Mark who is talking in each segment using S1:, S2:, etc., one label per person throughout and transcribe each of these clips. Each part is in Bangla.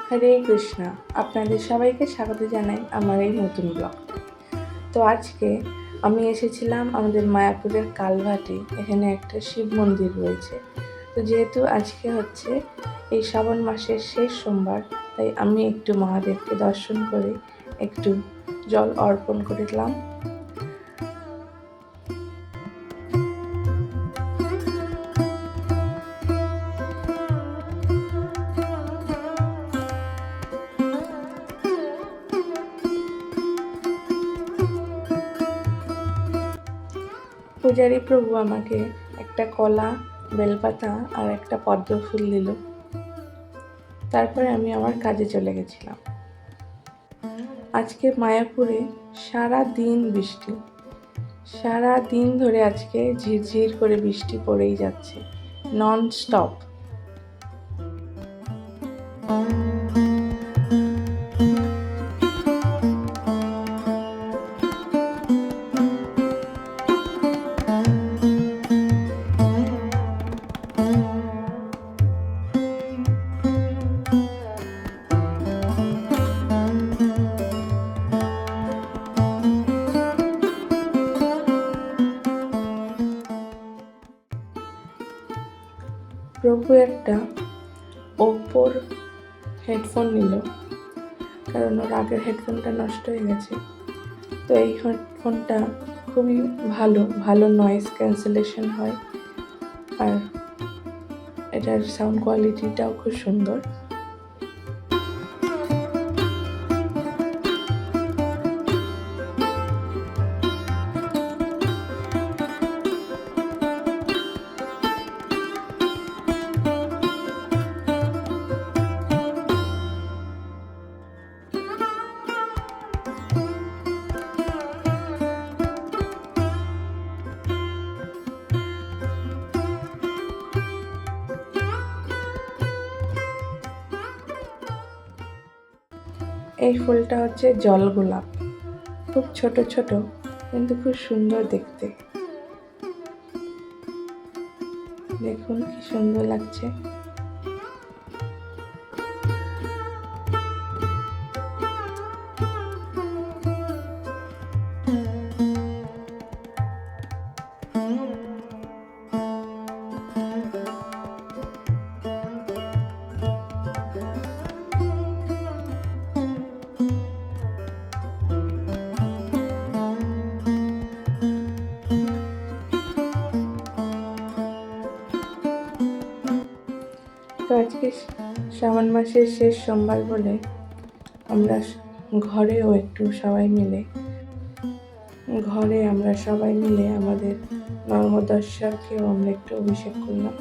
S1: হরে কৃষ্ণা, আপনাদের সবাইকে স্বাগত জানাই আমার এই নতুন ব্লগ। তো আজকে আমি এসেছিলাম আমাদের মায়াপুরের কালভাটে। এখানে একটা শিব মন্দির রয়েছে। তো যেহেতু আজকে হচ্ছে এই শ্রাবণ মাসের শেষ সোমবার, তাই আমি একটু মহাদেবকে দর্শন করে একটু জল অর্পণ করলাম। পূজারী প্রভু আমাকে একটা কলা, বেলপাতা আর একটা পদ্ম ফুল দিল। তারপরে আমি আমার কাজে চলে গেছিলাম। আজকে মায়াপুরে সারা দিন বৃষ্টি, সারা দিন ধরে আজকে ঝিরঝির করে বৃষ্টি পড়েই যাচ্ছে, নন স্টপ। প্রভু একটা ওপ্পোর হেডফোন নিল, কারণ ওর আগের হেডফোনটা নষ্ট হয়ে গেছে। তো এই হেডফোনটা খুবই ভালো নয়েজ ক্যান্সেলেশন হয়, আর এটার সাউন্ড কোয়ালিটিটাও খুব সুন্দর। এই ফুলটা হচ্ছে জল গোলাপ, খুব ছোট ছোট কিন্তু খুব সুন্দর দেখতে। দেখুন কি সুন্দর লাগছে। তো আজকে শ্রাবণ মাসের শেষ সোমবার বলে আমরা ঘরেও একটু সবাই মিলে আমাদের নর্মদেশ্বরকেও আমরা একটু অভিষেক করলাম।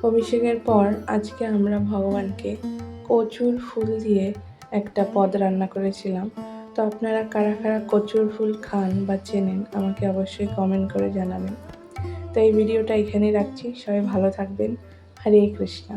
S1: অভিষেকের পর আজকে আমরা ভগবানকে কচুর ফুল দিয়ে একটা পদ রান্না করেছিলাম। তো আপনারা কারা কারা কচুর ফুল খান বা চেনেন আমাকে অবশ্যই কমেন্ট করে জানাবেন। তো এই ভিডিওটা এখানেই রাখছি। সবাই ভালো থাকবেন। হরে কৃষ্ণা।